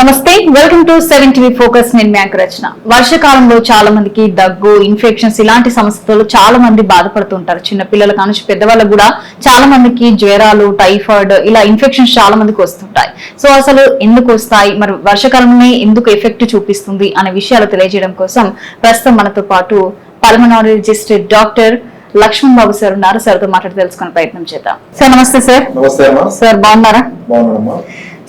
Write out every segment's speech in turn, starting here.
నమస్తే, welcome to 7 TV focus. నేను మీ anchor రచన. వర్షకాలంలో చాలా మందికి దగ్గు, ఇన్ఫెక్షన్స్ ఇలాంటి సమస్యలు చాలా మంది బాధపడుతుంటారు. చిన్న పిల్లల కానుంచి పెద్దవాళ్ళకు కూడా చాలా మందికి జ్వరాలు, టైఫాయిడ్ ఇలా ఇన్ఫెక్షన్స్ చాలా మందికి వస్తుంటాయి. సో అసలు ఎందుకు వస్తాయి, మరి వర్షకాలంలో ఎందుకు ఎఫెక్ట్ చూపిస్తుంది అనే విషయాలు తెలియజేయడం కోసం ప్రస్తుతం మనతో పాటు పల్మనాలజిస్ట్ డాక్టర్ లక్ష్మణ్ బాబు సార్ ఉన్నారు. సార్తో మాట్లాడి తెలుసుకునే ప్రయత్నం చేద్దాం. సార్ నమస్తే. సార్ నమస్తే అమ్మా. సార్ బాగున్నారా? బాగున్నామ్మా.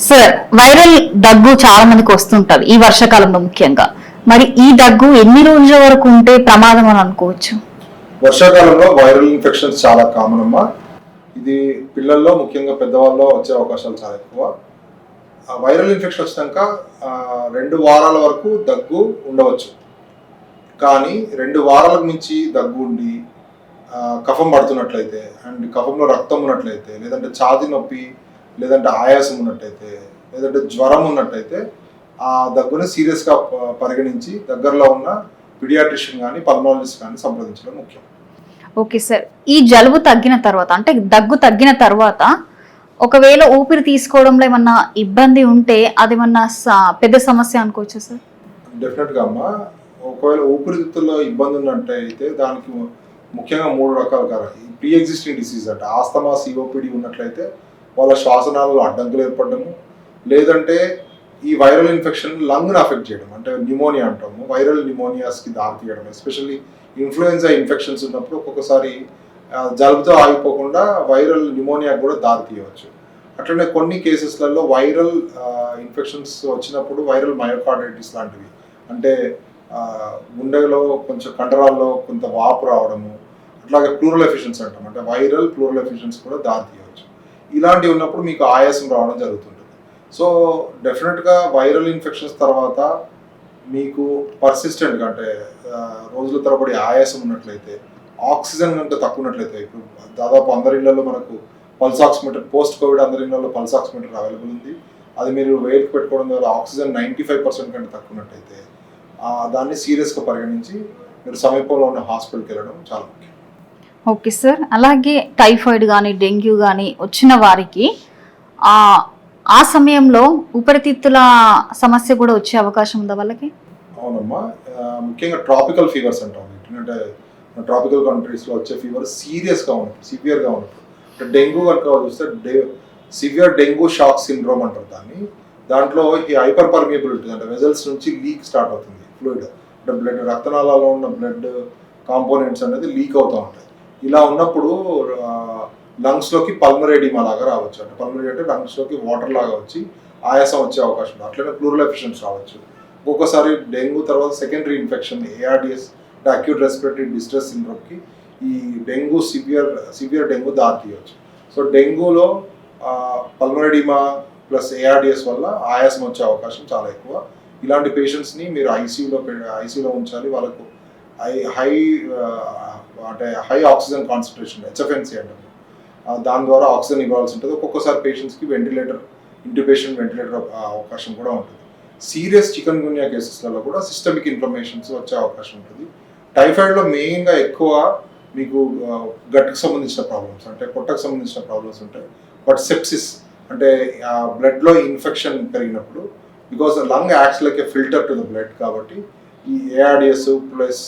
సార్, వైరల్ దగ్గు చాలా మందికి వస్తుంటది ఈ వర్షాకాలంలో ముఖ్యంగా. మరి ఈ దగ్గు ఎన్ని రోజుల వరకు ఉంటే ప్రమాదం అని అనుకోవచ్చు? వర్షాకాలంలో వైరల్ ఇన్ఫెక్షన్స్ చాలా కామన్ అమ్మా. ఇది పిల్లల్లో ముఖ్యంగా పెద్దవాళ్ళలో వచ్చే అవకాశాలు చాలా ఎక్కువ. వైరల్ ఇన్ఫెక్షన్ వచ్చినాక 2 వారాల వరకు దగ్గు ఉండవచ్చు. కానీ 2 వారాలకు మించి దగ్గు ఉండి కఫం పడుతున్నట్లయితే అండ్ కఫంలో రక్తం ఉన్నట్లయితే, లేదంటే ఛాతీ నొప్పి, లేదంటే ఆయాసం ఉన్నట్టయితే, లేదంటే జ్వరం ఉన్నట్టయితే ఆ దగ్గుని సీరియస్గా పరిగణించి దగ్గరలో ఉన్న పీడియాట్రిషియన్ కానీ పల్మనాలజిస్ట్ కానీ సంప్రదించడం ముఖ్యం. ఓకే సార్, ఈ జలుబు తగ్గిన తర్వాత అంటే దగ్గు తగ్గిన తర్వాత ఒకవేళ ఊపిరి తీసుకోవడంలో ఏమన్నా ఇబ్బంది ఉంటే అది ఏమన్నా పెద్ద సమస్య అనుకోవచ్చు సార్? డెఫినెట్గా అమ్మా. ఒకవేళ ఊపిరితిత్తుల్లో ఇబ్బంది ఉన్నట్టయితే దానికి ముఖ్యంగా 3 రకాల కారణాలు. ప్రీ ఎగ్జిస్టింగ్ డిసీజ్ అంటే ఆస్తమా, సిఓపిడి ఉన్నట్లయితే వాళ్ళ శ్వాసనాళాల్లో అడ్డంకులు ఏర్పడము, లేదంటే ఈ వైరల్ ఇన్ఫెక్షన్ లంగ్ని అఫెక్ట్ చేయడం అంటే న్యూమోనియా అంటాము. వైరల్ న్యూమోనియాస్కి దారితీయడం, ఎస్పెషల్లీ ఇన్ఫ్లుయెన్జా ఇన్ఫెక్షన్స్ ఉన్నప్పుడు ఒక్కొక్కసారి జలుబుతో ఆగిపోకుండా వైరల్ న్యూమోనియా కూడా దారితీయవచ్చు. అట్లనే కొన్ని కేసెస్లలో వైరల్ ఇన్ఫెక్షన్స్ వచ్చినప్పుడు వైరల్ మయోకార్డైటిస్ లాంటివి అంటే గుండెలో కొంచెం కండరాల్లో కొంత వాపు రావడము, అట్లాగే ప్లూరల్ ఎఫిషియన్స్ అంటాం అంటే వైరల్ ప్లూరల్ ఎఫిషియన్స్ కూడా దారితీయవచ్చు. ఇలాంటివి ఉన్నప్పుడు మీకు ఆయాసం రావడం జరుగుతుంటుంది. సో డెఫినెట్గా వైరల్ ఇన్ఫెక్షన్స్ తర్వాత మీకు పర్సిస్టెంట్గా అంటే రోజుల తరబడి ఆయాసం ఉన్నట్లయితే, ఆక్సిజన్ కంటే తక్కువ ఉన్నట్లయితే, ఇప్పుడు దాదాపు అందరి ఇళ్లలో మనకు పల్స్ ఆక్సిమీటర్, పోస్ట్ కోవిడ్ అందరి ఇళ్లలో పల్స్ ఆక్సిమీటర్ అవైలబుల్ ఉంది. అది మీరు వేలుకు పెట్టుకోవడం ద్వారా ఆక్సిజన్ 95% కంటే తక్కువ ఉన్నట్టయితే దాన్ని సీరియస్గా పరిగణించి మీరు సమీపంలో ఉన్న హాస్పిటల్కి వెళ్ళడం చాలా ముఖ్యం. ఓకే సార్, అలాగే టైఫాయిడ్ కానీ డెంగ్యూ కానీ వచ్చిన వారికి ఆ సమయంలో ఊపిరితిత్తుల సమస్య కూడా వచ్చే అవకాశం ఉందా వాళ్ళకి? అవునమ్మా. ముఖ్యంగా ట్రాపికల్ ఫీవర్స్ అంటాం. అంటే ట్రాపికల్ కంట్రీస్లో వచ్చే ఫీవర్ సీరియస్గా ఉన్నప్పుడు, సివియర్గా ఉన్నప్పుడు, అంటే డెంగ్యూ కనుక చూస్తే సివియర్ డెంగ్యూ షాక్ సిండ్రోమ్ అంటారు దాన్ని. దాంట్లో ఈ హైపర్ పర్మియబిలిటీ అంటే వెజల్స్ నుంచి లీక్ స్టార్ట్ అవుతుంది ఫ్లూయిడ్, అంటే బ్లడ్ రక్తనాళాల్లో ఉన్న బ్లడ్ కాంపోనెంట్స్ అనేది లీక్ అవుతూ ఉంటాయి. ఇలా ఉన్నప్పుడు లంగ్స్లోకి పల్మనరీ ఎడిమా లాగా రావచ్చు. అంటే పల్మనరీ అంటే లంగ్స్లోకి వాటర్ లాగా వచ్చి ఆయాసం వచ్చే అవకాశం ఉంది. అట్లనే ప్లూరల్ ఎఫిషియన్స్ రావచ్చు. ఒక్కొక్కసారి డెంగ్యూ తర్వాత సెకండరీ ఇన్ఫెక్షన్ ఏఆర్డిఎస్ అంటే అక్యూట్ రెస్పిరేటరీ డిస్ట్రెస్ సిండ్రోమ్కి ఈ డెంగ్యూ సివియర్ డెంగ్యూ దారితీయవచ్చు. సో డెంగ్యూలో పల్మనరీ ఎడిమా ప్లస్ ఏఆర్డిఎస్ వల్ల ఆయాసం వచ్చే అవకాశం చాలా ఎక్కువ. ఇలాంటి పేషెంట్స్ని మీరు ఐసీయూలో ఉంచాలి. వాళ్ళకు హై ఆక్సిజన్ కాన్సన్ట్రేషన్ హెచ్ఎఫ్ఎన్సీ అంటారు. దాని ద్వారా ఆక్సిజన్ ఇవ్వాల్సి ఉంటుంది. ఒక్కొక్కసారి పేషెంట్స్కి ఇంట్యూబేషన్ వెంటిలేటర్ అవకాశం కూడా ఉంటుంది. సీరియస్ చికెన్ గున్యా కేసెస్లలో కూడా సిస్టమిక్ ఇన్ఫ్లమేషన్స్ వచ్చే అవకాశం ఉంటుంది. టైఫాయిడ్లో మెయిన్గా ఎక్కువ మీకు గట్కి సంబంధించిన ప్రాబ్లమ్స్ అంటే పొట్టకు సంబంధించిన ప్రాబ్లమ్స్ ఉంటాయి. బట్ సెప్సిస్ అంటే బ్లడ్లో ఇన్ఫెక్షన్ పెరిగినప్పుడు, because lung acts like A filter to the blood, కాబట్టి ఈ ఏఆర్డిఎస్ ప్లస్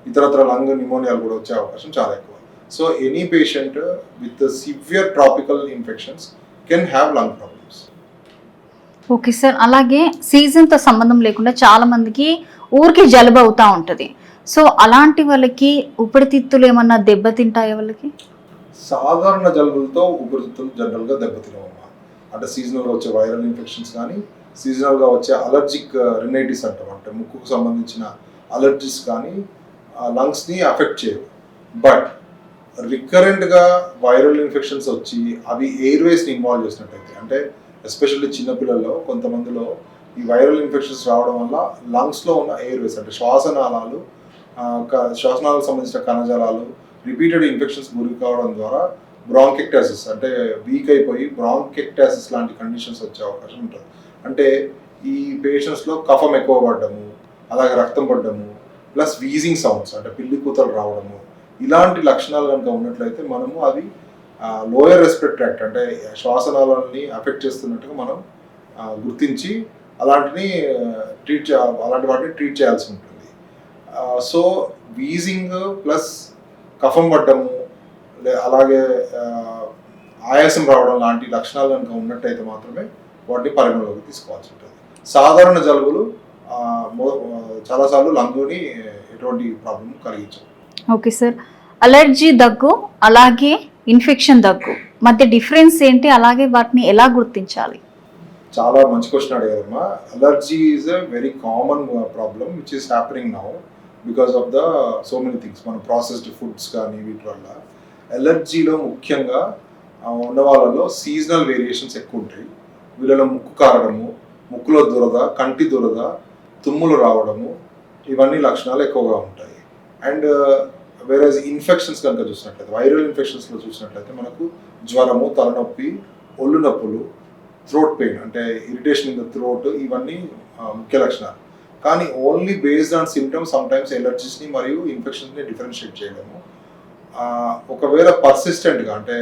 ఇతరత్ర లంగ్ న్యూమోనియాలు కూడా వచ్చే అవకాశం చాలా ఎక్కువ. So any patient with severe tropical infections can have lung problems. Okay sir, అలాగే సీజన్తో సంబంధం లేకుండా చాలా మందికి ఊరికి జలుబు అవుతూ ఉంటుంది. సో అలాంటి వాళ్ళకి ఊపిరితిత్తులు ఏమన్నా దెబ్బతింటాయా వాళ్ళకి? సాధారణ జలుబులతో ఊపిరితిత్తులు జనరల్గా దెబ్బతినవమ్మా. అంటే సీజనల్గా వచ్చే వైరల్ ఇన్ఫెక్షన్స్ కానీ, సీజనల్గా వచ్చే అలర్జిక్ రినైటిస్ అంటాం అంటే ముక్కుకు సంబంధించిన అలర్జీస్ కానీ లంగ్స్ని అఫెక్ట్ చేయవు. బట్ రికరెంట్గా వైరల్ ఇన్ఫెక్షన్స్ వచ్చి అవి ఎయిర్వేస్ని ఇన్వాల్వ్ చేసినట్టయితే, అంటే ఎస్పెషల్లీ చిన్నపిల్లల్లో కొంతమందిలో ఈ వైరల్ ఇన్ఫెక్షన్స్ రావడం వల్ల లంగ్స్లో ఉన్న ఎయిర్వేస్ అంటే శ్వాసనాళాలకు సంబంధించిన కణజాలాలు రిపీటెడ్ ఇన్ఫెక్షన్స్ గురి కావడం ద్వారా బ్రాంకెక్టాసిస్ అంటే వీక్ అయిపోయి బ్రాంకెక్టాసిస్ లాంటి కండిషన్స్ వచ్చే అవకాశం ఉంటుంది. అంటే ఈ పేషెంట్స్లో కఫం ఎక్కువ పడ్డము, అలాగే రక్తం పడ్డము, ప్లస్ వీజింగ్ సౌండ్స్ అంటే పిల్లి కూతలు రావడము, ఇలాంటి లక్షణాలు కనుక ఉన్నట్లయితే మనము అది లోయర్ రెస్పిరేటరీ ట్రాక్ట్ అంటే శ్వాసనాళాలని అఫెక్ట్ చేస్తున్నట్టుగా మనం గుర్తించి అలాంటిని అలాంటి వాటిని ట్రీట్ చేయాల్సి ఉంటుంది. సో వీజింగ్ ప్లస్ కఫం పడ్డము అలాగే ఆయాసం రావడం లాంటి లక్షణాలు కనుక ఉన్నట్టయితే మాత్రమే వాటిని పరిగణలోకి తీసుకోవాల్సి ఉంటుంది. సాధారణ జలుబులు చాలాసార్లు లంగుని ఎటువంటి ప్రాబ్లం కలిగించవు. ఓకే సార్, అలర్జీ దగ్గు అలాగే ఇన్ఫెక్షన్ దగ్గు మధ్య డిఫరెన్స్ ఏంటి, అలాగే వాటిని ఎలా గుర్తించాలి? చాలా మంచి క్వశ్చన్ అడిగారమ్మా. Allergy is a very common problem which is happening now because of the so many things. మన ప్రాసెస్డ్ ఫుడ్స్ కానీ వీటి వల్ల అలర్జీలో ముఖ్యంగా ఉన్న వాళ్ళలో సీజనల్ వేరియేషన్స్ ఎక్కువ ఉంటాయి. వీళ్ళలో ముక్కు కారడము, ముక్కులో దురద, కంటి దురద, తుమ్ములు రావడము, ఇవన్నీ లక్షణాలు ఎక్కువగా ఉంటాయి. అండ్ వేరేజ్ ఇన్ఫెక్షన్స్ కనుక చూసినట్లయితే, వైరల్ ఇన్ఫెక్షన్స్లో చూసినట్లయితే మనకు జ్వరము, తలనొప్పి, ఒళ్ళు నొప్పులు, థ్రోట్ పెయిన్ అంటే ఇరిటేషన్ ఇన్ ద థ్రోట్, ఇవన్నీ ముఖ్య లక్షణాలు. కానీ only based on symptoms sometimes ఎలర్జీస్ని మరియు ఇన్ఫెక్షన్స్ని డిఫరెన్షియేట్ చేయలేము. ఒకవేళ పర్సిస్టెంట్గా అంటే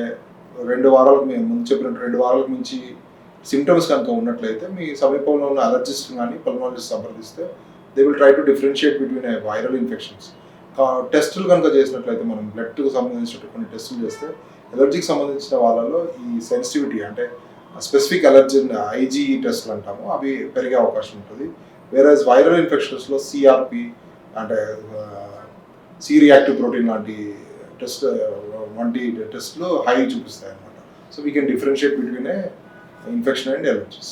2 వారాలకు మేము ముందు చెప్పినట్టు 2 వారాలకు మించి సిమ్టమ్స్ కనుక ఉన్నట్లయితే మీ సమీపంలో ఉన్న అలర్జిస్ట్ కానీ పల్మనాలజిస్ట్ సంప్రదిస్తే they will try to differentiate between viral infections. టెస్టులు కనుక చేసినట్లయితే మనం బ్లడ్కి సంబంధించిన కొన్ని టెస్టులు చేస్తే ఎలర్జీకి సంబంధించిన వాళ్ళలో ఈ సెన్సిటివిటీ అంటే స్పెసిఫిక్ అలర్జీ ఐజీ టెస్ట్లు అంటాము, అవి పెరిగే అవకాశం ఉంటుంది. వేరేజ్ వైరల్ ఇన్ఫెక్షన్స్లో సిఆర్పి అంటే సి రియాక్టివ్ ప్రోటీన్ లాంటి టెస్ట్ వంటి టెస్ట్లు హై చూపిస్తాయి అన్నమాట. So we can differentiate between infection and allergies.